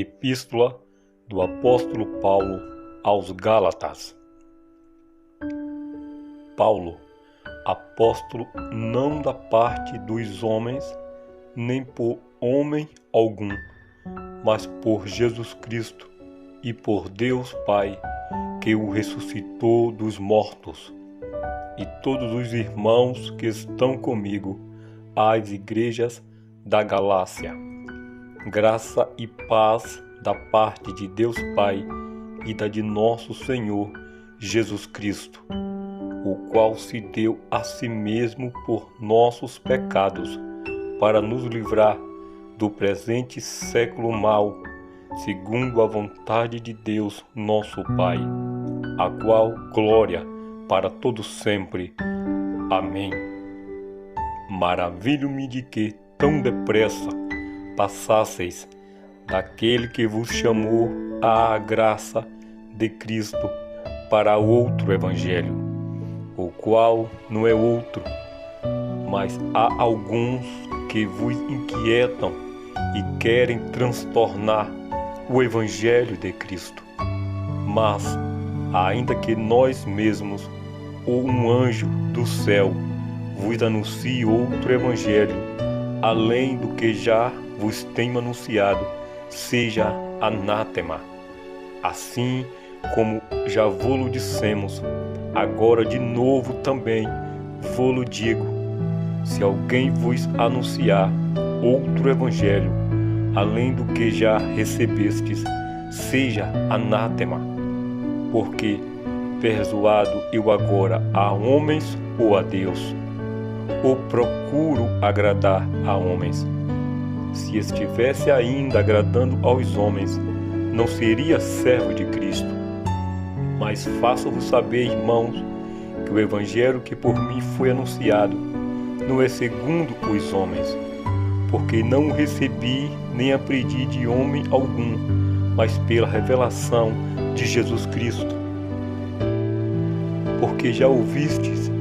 Epístola do Apóstolo Paulo aos Gálatas. Paulo, apóstolo não da parte dos homens, nem por homem algum, mas por Jesus Cristo e por Deus Pai, que o ressuscitou dos mortos, e todos os irmãos que estão comigo às igrejas da Galácia. Graça e paz da parte de Deus Pai e da de nosso Senhor Jesus Cristo, o qual se deu a si mesmo por nossos pecados, para nos livrar do presente século mau, segundo a vontade de Deus nosso Pai, a qual glória para todo sempre. Amém. Maravilho-me de que tão depressa passasseis daquele que vos chamou à graça de Cristo para outro evangelho, o qual não é outro, mas há alguns que vos inquietam e querem transtornar o evangelho de Cristo. Mas, ainda que nós mesmos ou um anjo do céu vos anuncie outro evangelho, além do que já vos tenho anunciado, seja anátema. Assim como já vô-lo dissemos, agora de novo também vô-lo digo: se alguém vos anunciar outro evangelho, além do que já recebestes, seja anátema. Porque persuado eu agora a homens ou a Deus? Ou procuro agradar a homens? Se estivesse ainda agradando aos homens, não seria servo de Cristo. Mas faço-vos saber, irmãos, que o evangelho que por mim foi anunciado não é segundo os homens, porque não o recebi nem aprendi de homem algum, mas pela revelação de Jesus Cristo. Porque já ouvistes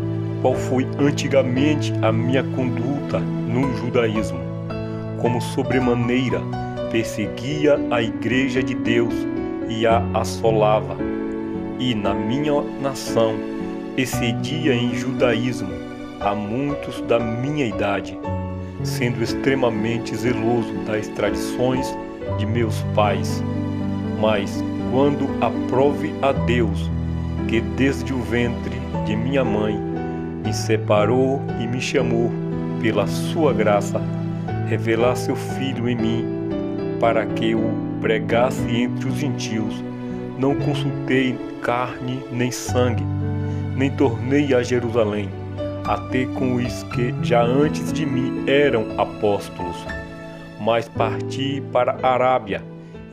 qual foi antigamente a minha conduta no judaísmo, como sobremaneira perseguia a igreja de Deus e a assolava, e na minha nação excedia em judaísmo a muitos da minha idade, sendo extremamente zeloso das tradições de meus pais. Mas quando aprove a Deus, que desde o ventre de minha mãe me separou e me chamou pela sua graça, revelar seu Filho em mim, para que o pregasse entre os gentios, não consultei carne nem sangue, nem tornei a Jerusalém, até com os que já antes de mim eram apóstolos. Mas parti para a Arábia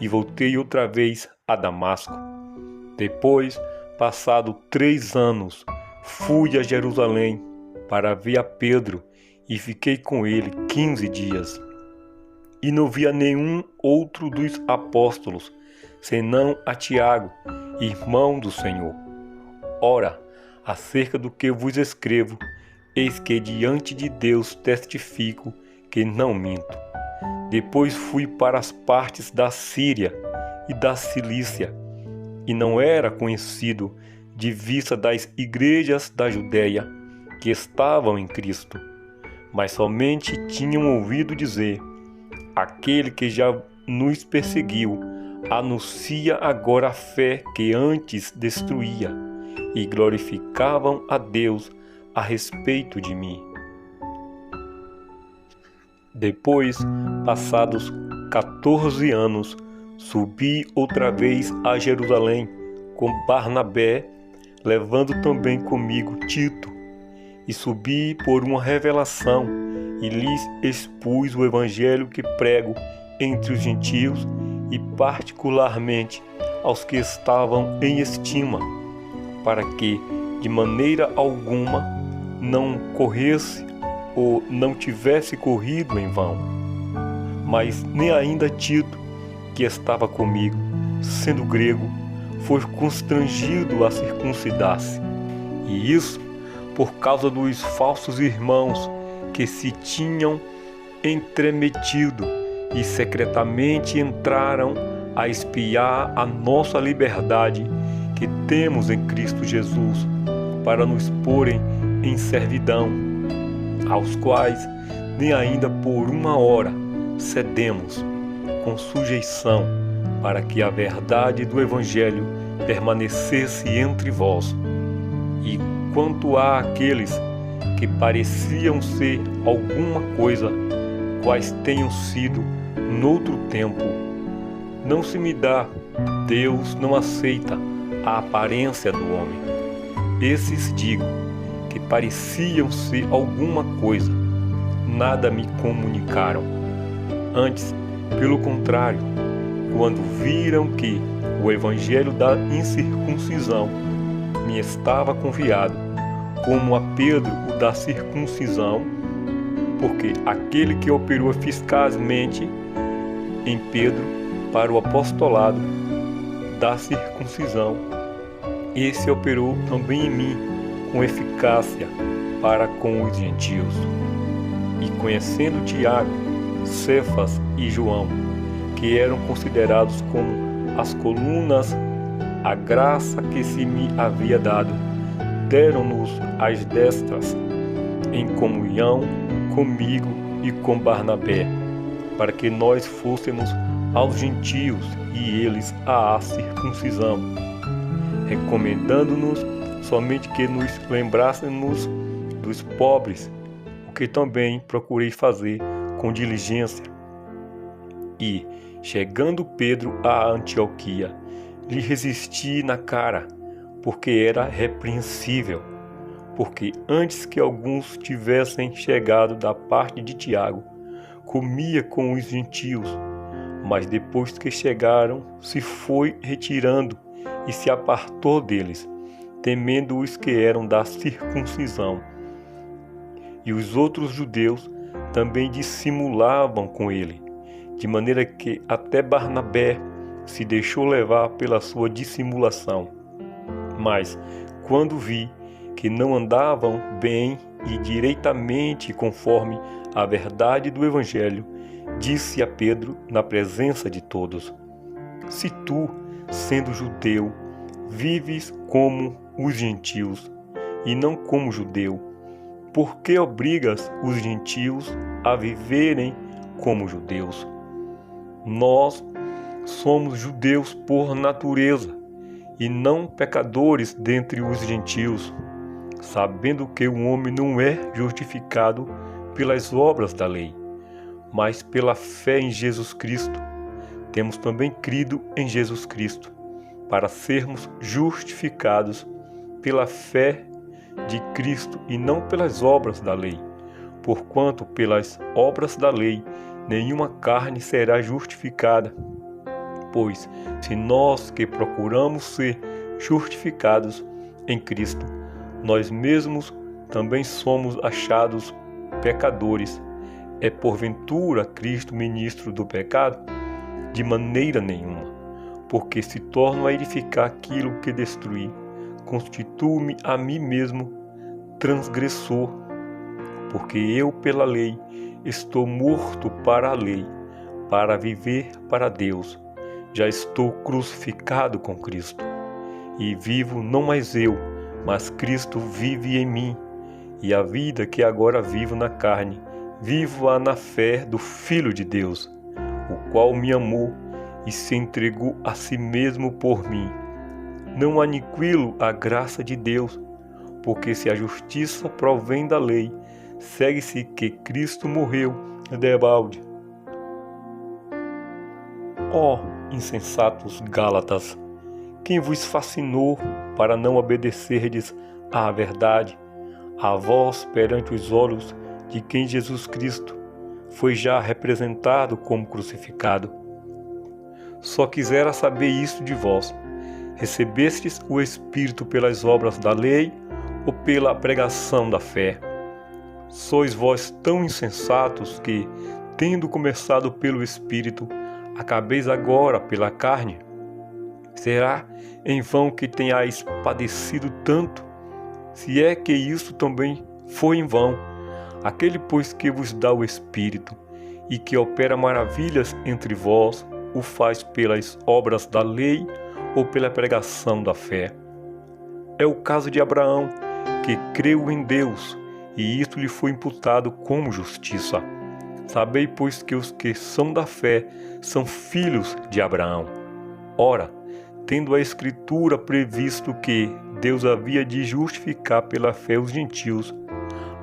e voltei outra vez a Damasco. Depois, passado 3 anos, fui a Jerusalém para ver a Pedro e fiquei com ele 15 dias. E não via nenhum outro dos apóstolos, senão a Tiago, irmão do Senhor. Ora, acerca do que vos escrevo, eis que diante de Deus testifico que não minto. Depois fui para as partes da Síria e da Cilícia, e não era conhecido de vista das igrejas da Judéia que estavam em Cristo, mas somente tinham ouvido dizer: aquele que já nos perseguiu anuncia agora a fé que antes destruía, e glorificavam a Deus a respeito de mim. Depois, passados 14 anos, subi outra vez a Jerusalém com Barnabé, levando também comigo Tito, e subi por uma revelação e lhes expus o evangelho que prego entre os gentios e particularmente aos que estavam em estima, para que de maneira alguma não corresse ou não tivesse corrido em vão. Mas nem ainda Tito, que estava comigo, sendo grego, foi constrangido a circuncidar-se, e isso por causa dos falsos irmãos que se tinham entremetido e secretamente entraram a expiar a nossa liberdade que temos em Cristo Jesus, para nos porem em servidão, aos quais nem ainda por uma hora cedemos, com sujeição, para que a verdade do Evangelho permanecesse entre vós. E quanto a aqueles que pareciam ser alguma coisa, quais tenham sido noutro tempo, não se me dá, Deus não aceita a aparência do homem. Esses digo, que pareciam ser alguma coisa, nada me comunicaram. Antes, pelo contrário, quando viram que o evangelho da incircuncisão me estava confiado, como a Pedro o da circuncisão, porque aquele que operou eficazmente em Pedro para o apostolado da circuncisão, esse operou também em mim com eficácia para com os gentios. E conhecendo Tiago, Cefas e João, que eram considerados como as colunas, a graça que se me havia dado, deram-nos as destras, em comunhão comigo e com Barnabé, para que nós fôssemos aos gentios e eles à circuncisão, recomendando-nos somente que nos lembrássemos dos pobres, o que também procurei fazer com diligência. E, chegando Pedro a Antioquia, lhe resisti na cara, porque era repreensível, porque antes que alguns tivessem chegado da parte de Tiago, comia com os gentios, mas depois que chegaram, se foi retirando e se apartou deles, temendo os que eram da circuncisão. E os outros judeus também dissimulavam com ele, de maneira que até Barnabé se deixou levar pela sua dissimulação. Mas, quando vi que não andavam bem e direitamente conforme a verdade do Evangelho, disse a Pedro na presença de todos: se tu, sendo judeu, vives como os gentios e não como judeu, por que obrigas os gentios a viverem como judeus? Nós somos judeus por natureza e não pecadores dentre os gentios, sabendo que o homem não é justificado pelas obras da lei, mas pela fé em Jesus Cristo. Temos também crido em Jesus Cristo, para sermos justificados pela fé de Cristo e não pelas obras da lei, porquanto pelas obras da lei nenhuma carne será justificada. Pois, se nós que procuramos ser justificados em Cristo, nós mesmos também somos achados pecadores, é porventura Cristo ministro do pecado? De maneira nenhuma, porque se torno a edificar aquilo que destruí, constituo-me a mim mesmo transgressor, porque eu pela lei estou morto para a lei, para viver para Deus. Já estou crucificado com Cristo, e vivo não mais eu, mas Cristo vive em mim, e a vida que agora vivo na carne, vivo-a na fé do Filho de Deus, o qual me amou e se entregou a si mesmo por mim. Não aniquilo a graça de Deus, porque se a justiça provém da lei, segue-se que Cristo morreu debalde. Ó insensatos Gálatas, quem vos fascinou para não obedecerdes à verdade, a vós perante os olhos de quem Jesus Cristo foi já representado como crucificado? Só quisera saber isso de vós: recebestes o Espírito pelas obras da lei ou pela pregação da fé? Sois vós tão insensatos que, tendo começado pelo Espírito, acabeis agora pela carne? Será em vão que tenhais padecido tanto? Se é que isso também foi em vão, aquele, pois, que vos dá o Espírito e que opera maravilhas entre vós, o faz pelas obras da lei ou pela pregação da fé. É o caso de Abraão, que creu em Deus, e isto lhe foi imputado como justiça. Sabei, pois, que os que são da fé são filhos de Abraão. Ora, tendo a Escritura previsto que Deus havia de justificar pela fé os gentios,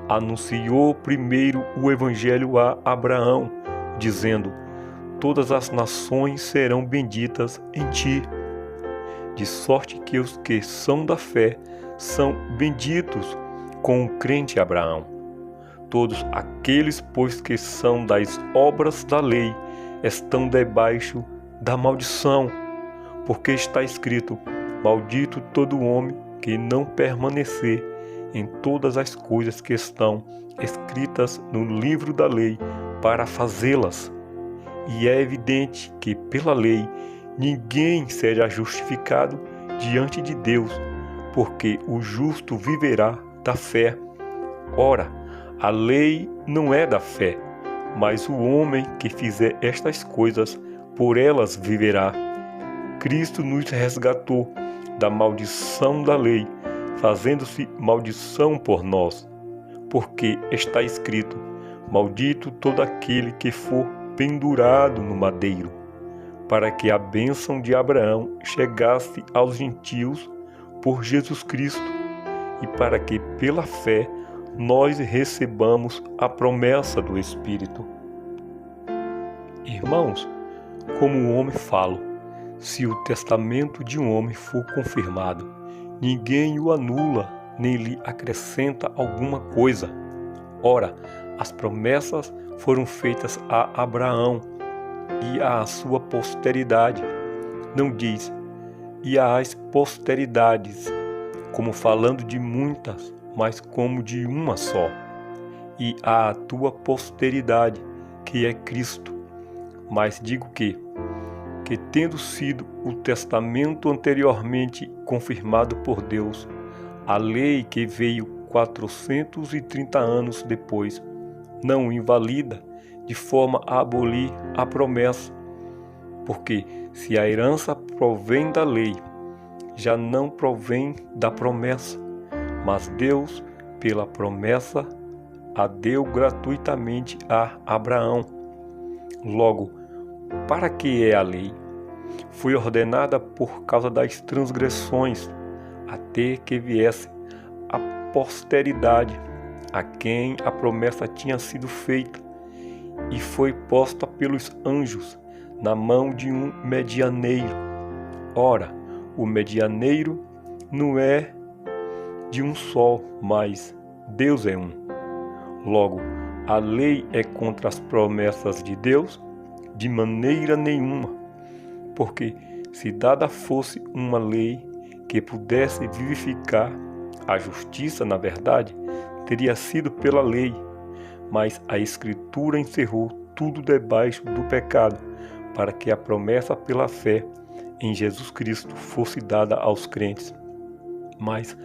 anunciou primeiro o Evangelho a Abraão, dizendo: todas as nações serão benditas em ti. De sorte que os que são da fé são benditos com o crente Abraão. Todos aqueles, pois, que são das obras da lei, estão debaixo da maldição, porque está escrito: maldito todo homem que não permanecer em todas as coisas que estão escritas no livro da lei para fazê-las. E é evidente que pela lei ninguém será justificado diante de Deus, porque o justo viverá da fé. Ora, a lei não é da fé, mas o homem que fizer estas coisas, por elas viverá. Cristo nos resgatou da maldição da lei, fazendo-se maldição por nós, porque está escrito: maldito todo aquele que for pendurado no madeiro, para que a bênção de Abraão chegasse aos gentios por Jesus Cristo, e para que pela fé nós recebamos a promessa do Espírito. Irmãos, como o homem falo, se o testamento de um homem for confirmado, ninguém o anula nem lhe acrescenta alguma coisa. Ora, as promessas foram feitas a Abraão e à sua posteridade. Não diz e às posteridades, como falando de muitas, mas como de uma só, e à tua posteridade, que é Cristo. Mas digo que tendo sido o testamento anteriormente confirmado por Deus, a lei que veio 430 anos depois, não invalida de forma a abolir a promessa, porque se a herança provém da lei, já não provém da promessa, mas Deus, pela promessa, a deu gratuitamente a Abraão. Logo, para que é a lei? Foi ordenada por causa das transgressões, até que viesse a posteridade, a quem a promessa tinha sido feita, e foi posta pelos anjos na mão de um medianeiro. Ora, o medianeiro não é de um só, mas Deus é um. Logo, a lei é contra as promessas de Deus? De maneira nenhuma, porque se dada fosse uma lei que pudesse vivificar, a justiça, na verdade, teria sido pela lei, mas a Escritura encerrou tudo debaixo do pecado, para que a promessa pela fé em Jesus Cristo fosse dada aos crentes. Mas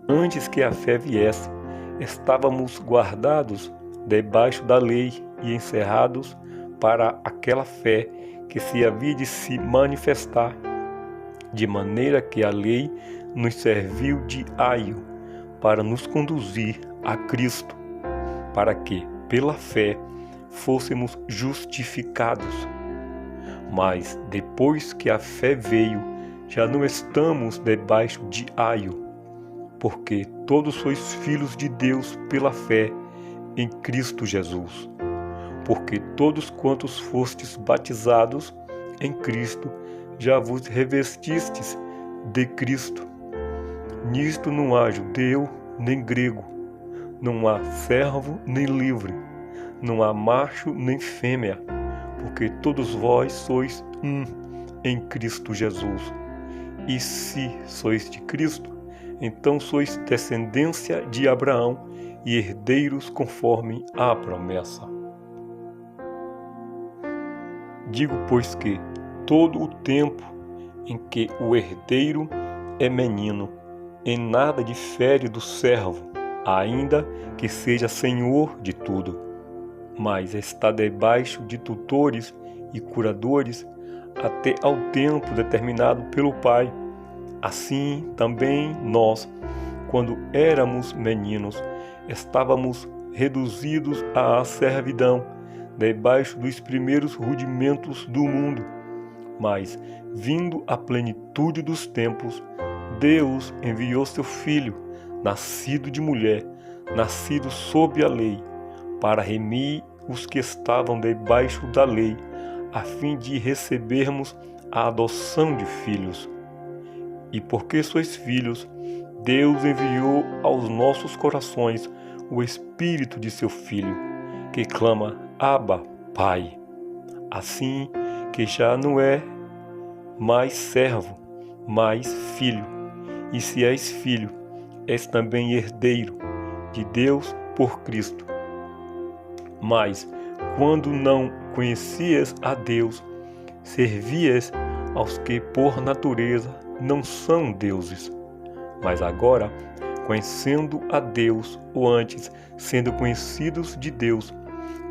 antes que a fé viesse, estávamos guardados debaixo da lei e encerrados para aquela fé que se havia de se manifestar, de maneira que a lei nos serviu de aio para nos conduzir a Cristo, para que, pela fé, fôssemos justificados. Mas, depois que a fé veio, já não estamos debaixo de aio, porque todos sois filhos de Deus pela fé em Cristo Jesus. Porque todos quantos fostes batizados em Cristo, já vos revestistes de Cristo. Nisto não há judeu nem grego, não há servo nem livre, não há macho nem fêmea, porque todos vós sois um em Cristo Jesus. E se sois de Cristo, então sois descendência de Abraão e herdeiros conforme a promessa. Digo, pois, que todo o tempo em que o herdeiro é menino, em nada difere do servo, ainda que seja senhor de tudo, mas está debaixo de tutores e curadores, até ao tempo determinado pelo Pai. Assim também nós, quando éramos meninos, estávamos reduzidos à servidão, debaixo dos primeiros rudimentos do mundo. Mas, vindo a plenitude dos tempos, Deus enviou seu Filho, nascido de mulher, nascido sob a lei, para remir os que estavam debaixo da lei, a fim de recebermos a adoção de filhos. E porque sois filhos, Deus enviou aos nossos corações o Espírito de seu Filho, que clama: Abba, Pai. Assim que já não é mais servo, mas filho. E se és filho, és também herdeiro de Deus por Cristo. Mas, quando não conhecias a Deus, servias aos que por natureza não são deuses. Mas agora, conhecendo a Deus, ou antes, sendo conhecidos de Deus,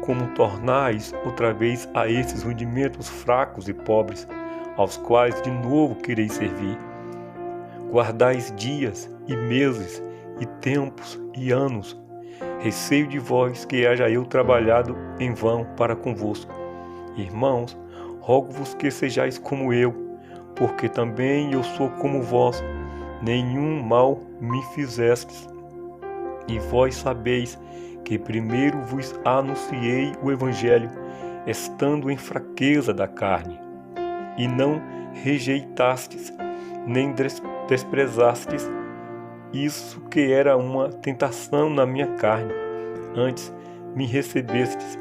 como tornais outra vez a esses rudimentos fracos e pobres, aos quais de novo quereis servir? Guardais dias e meses e tempos e anos. Receio de vós que haja eu trabalhado em vão para convosco. Irmãos, rogo-vos que sejais como eu, porque também eu sou como vós. Nenhum mal me fizestes. E vós sabeis que primeiro vos anunciei o Evangelho, estando em fraqueza da carne. E não rejeitastes, nem desprezastes isso que era uma tentação na minha carne. Antes me recebestes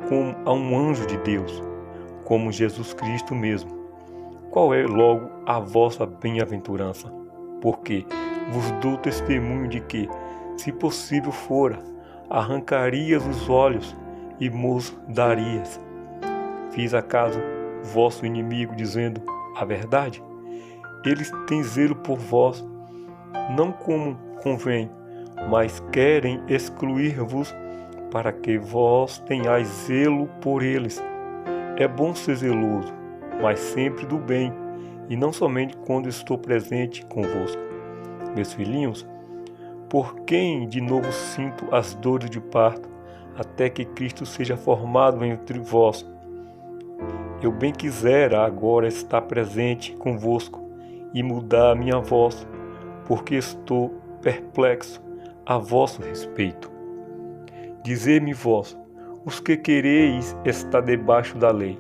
como a um anjo de Deus, como Jesus Cristo mesmo. Qual é logo a vossa bem-aventurança? Porque vos dou testemunho de que, se possível fora, arrancarias os olhos e mos darias. Fiz acaso vosso inimigo dizendo a verdade? Eles têm zelo por vós, não como convém, mas querem excluir-vos para que vós tenhais zelo por eles. É bom ser zeloso, mas sempre do bem, e não somente quando estou presente convosco. Meus filhinhos, por quem de novo sinto as dores de parto, até que Cristo seja formado entre vós. Eu bem quisera agora estar presente convosco e mudar a minha voz, porque estou perplexo a vosso respeito. Dizei-me vós, os que quereis estar debaixo da lei,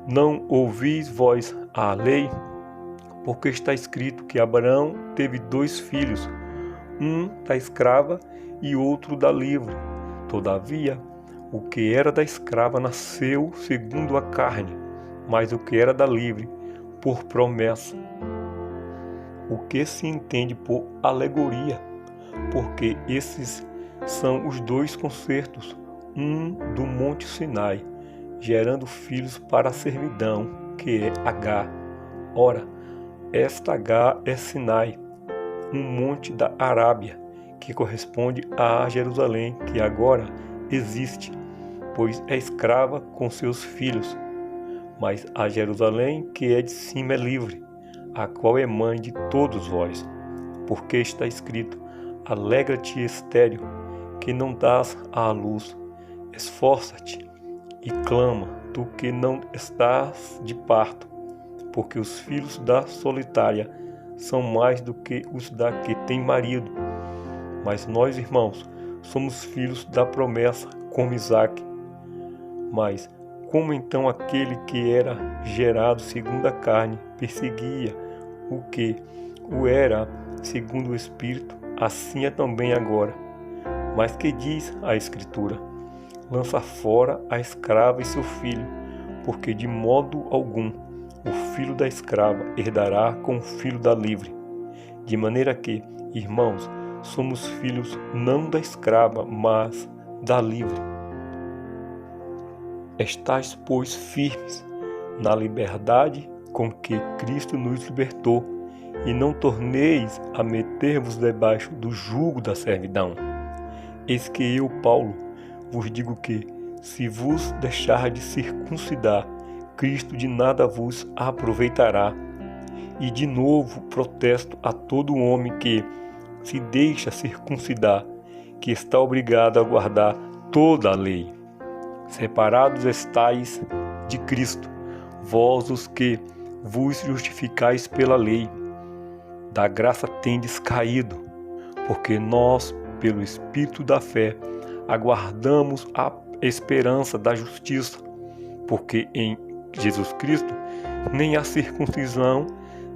não ouvis vós a lei? Porque está escrito que Abraão teve 2 filhos, um da escrava e outro da livre. Todavia, o que era da escrava nasceu segundo a carne, mas o que era da livre, por promessa. O que se entende por alegoria, porque esses são os 2 concertos, um do monte Sinai, gerando filhos para a servidão, que é Agar. Ora, esta Agar é Sinai, um monte da Arábia, que corresponde a Jerusalém, que agora existe, pois é escrava com seus filhos. Mas a Jerusalém, que é de cima, é livre, a qual é mãe de todos vós. Porque está escrito: alegra-te, estéril, que não dás à luz. Esforça-te e clama, tu que não estás de parto, porque os filhos da solitária são mais do que os da que tem marido. Mas nós, irmãos, somos filhos da promessa, como Isaque. Mas como então aquele que era gerado segundo a carne perseguia o que o era segundo o Espírito, assim é também agora. Mas que diz a Escritura? Lança fora a escrava e seu filho, porque de modo algum o filho da escrava herdará com o filho da livre. De maneira que, irmãos, somos filhos não da escrava, mas da livre. Estais, pois, firmes na liberdade com que Cristo nos libertou, e não torneis a meter-vos debaixo do jugo da servidão. Eis que eu, Paulo, vos digo que, se vos deixardes circuncidar, Cristo de nada vos aproveitará. E de novo protesto a todo homem que se deixa circuncidar, que está obrigado a guardar toda a lei. Separados estáis de Cristo, vós os que vos justificais pela lei, da graça tendes caído, porque nós, pelo Espírito da fé, aguardamos a esperança da justiça, porque em Jesus Cristo nem a circuncisão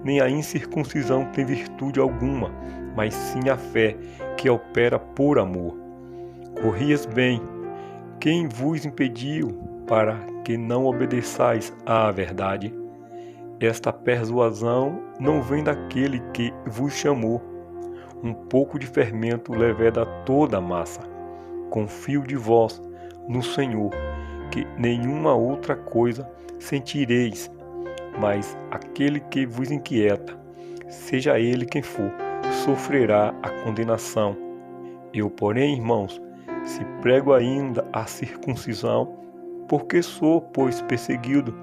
nem a incircuncisão tem virtude alguma, mas sim a fé que opera por amor. Corrias bem, quem vos impediu para que não obedeçais à verdade? Esta persuasão não vem daquele que vos chamou. Um pouco de fermento leveda toda a massa. Confio de vós no Senhor, que nenhuma outra coisa sentireis, mas aquele que vos inquieta, seja ele quem for, sofrerá a condenação. Eu, porém, irmãos, se prego ainda a circuncisão, porque sou, pois, perseguido,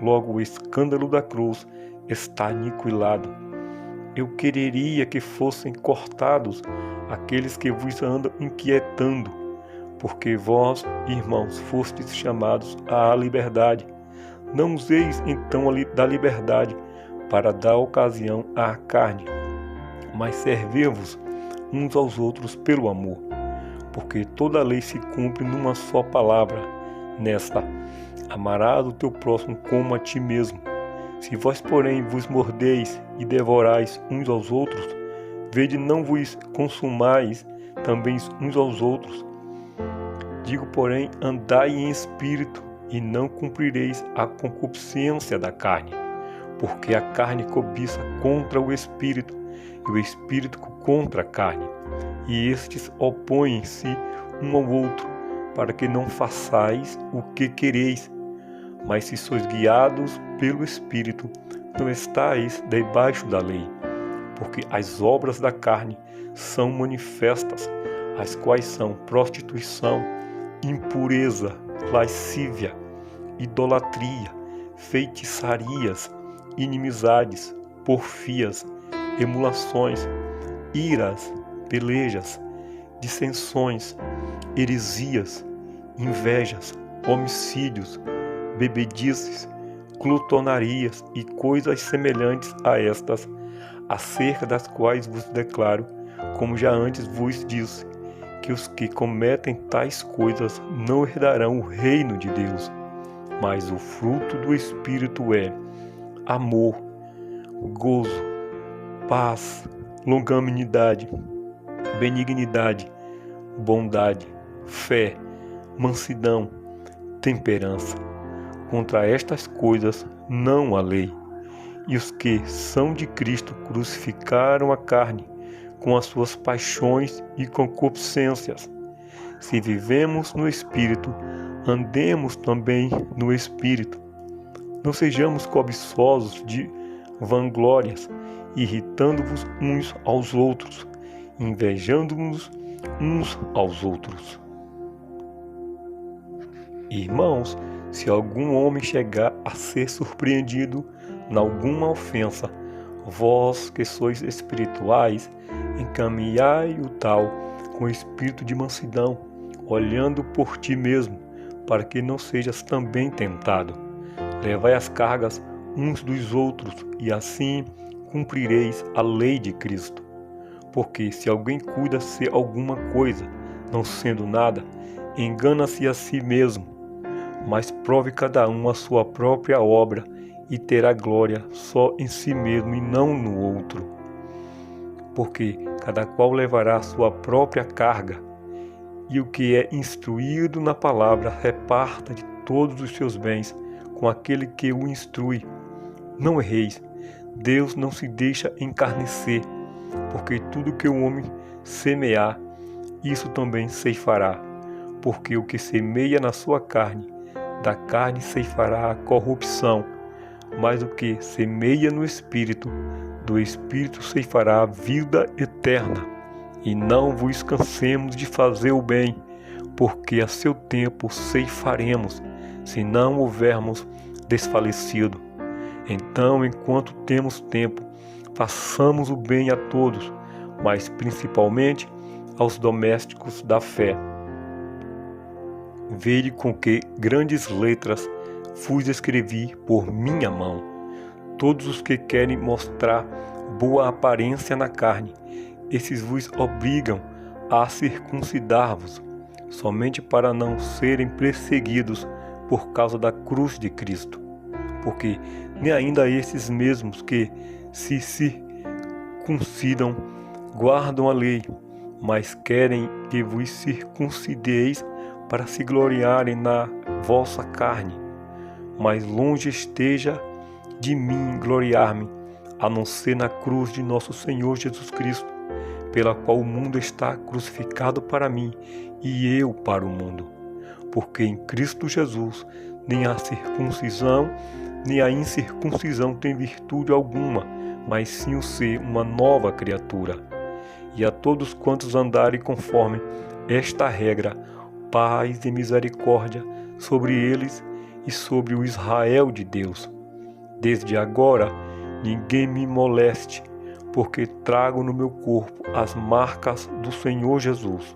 logo o escândalo da cruz está aniquilado. Eu quereria que fossem cortados aqueles que vos andam inquietando, porque vós, irmãos, fostes chamados à liberdade. Não useis então da liberdade para dar ocasião à carne, mas servei-vos uns aos outros pelo amor, porque toda a lei se cumpre numa só palavra, nesta: amarás o teu próximo como a ti mesmo. Se vós, porém, vos mordeis e devorais uns aos outros, vede não vos consumais também uns aos outros. Digo, porém, andai em espírito, e não cumprireis a concupiscência da carne, porque a carne cobiça contra o espírito, e o espírito contra a carne, e estes opõem-se um ao outro, para que não façais o que quereis. Mas se sois guiados pelo Espírito, não estáis debaixo da lei, porque as obras da carne são manifestas, as quais são prostituição, impureza, lascívia, idolatria, feitiçarias, inimizades, porfias, emulações, iras, pelejas, dissensões, heresias, invejas, homicídios, bebedices, glutonarias e coisas semelhantes a estas, acerca das quais vos declaro, como já antes vos disse, que os que cometem tais coisas não herdarão o reino de Deus. Mas o fruto do Espírito é amor, gozo, paz, longanimidade, benignidade, bondade, fé, mansidão, temperança. Contra estas coisas não há lei. E os que são de Cristo crucificaram a carne com as suas paixões e concupiscências. Se vivemos no Espírito, andemos também no Espírito. Não sejamos cobiçosos de vanglórias, irritando-vos uns aos outros, invejando-nos uns aos outros. Irmãos, se algum homem chegar a ser surpreendido em alguma ofensa, vós que sois espirituais, encaminhai o tal com espírito de mansidão, olhando por ti mesmo, para que não sejas também tentado. Levai as cargas uns dos outros, e assim cumprireis a lei de Cristo. Porque se alguém cuida ser alguma coisa, não sendo nada, engana-se a si mesmo. Mas prove cada um a sua própria obra, e terá glória só em si mesmo e não no outro. Porque cada qual levará a sua própria carga, e o que é instruído na palavra reparta de todos os seus bens com aquele que o instrui. Não erreis, Deus não se deixa encarnecer, porque tudo que o homem semear, isso também ceifará. Porque o que semeia na sua carne, da carne ceifará a corrupção, mas o que semeia no Espírito, do Espírito ceifará a vida eterna. E não vos cansemos de fazer o bem, porque a seu tempo ceifaremos, se não houvermos desfalecido. Então, enquanto temos tempo, façamos o bem a todos, mas principalmente aos domésticos da fé. Vede com que grandes letras vos escrevi por minha mão. Todos os que querem mostrar boa aparência na carne, esses vos obrigam a circuncidar-vos, somente para não serem perseguidos por causa da cruz de Cristo. Porque nem ainda esses mesmos que se circuncidam guardam a lei, mas querem que vos circuncideis para se gloriarem na vossa carne. Mas longe esteja de mim gloriar-me, a não ser na cruz de nosso Senhor Jesus Cristo, pela qual o mundo está crucificado para mim e eu para o mundo. Porque em Cristo Jesus nem a circuncisão nem a incircuncisão tem virtude alguma, mas sim o ser uma nova criatura. E a todos quantos andarem conforme esta regra, paz e misericórdia sobre eles e sobre o Israel de Deus. Desde agora, ninguém me moleste, porque trago no meu corpo as marcas do Senhor Jesus.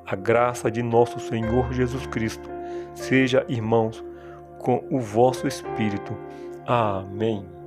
A graça de nosso Senhor Jesus Cristo seja, irmãos, com o vosso espírito. Amém.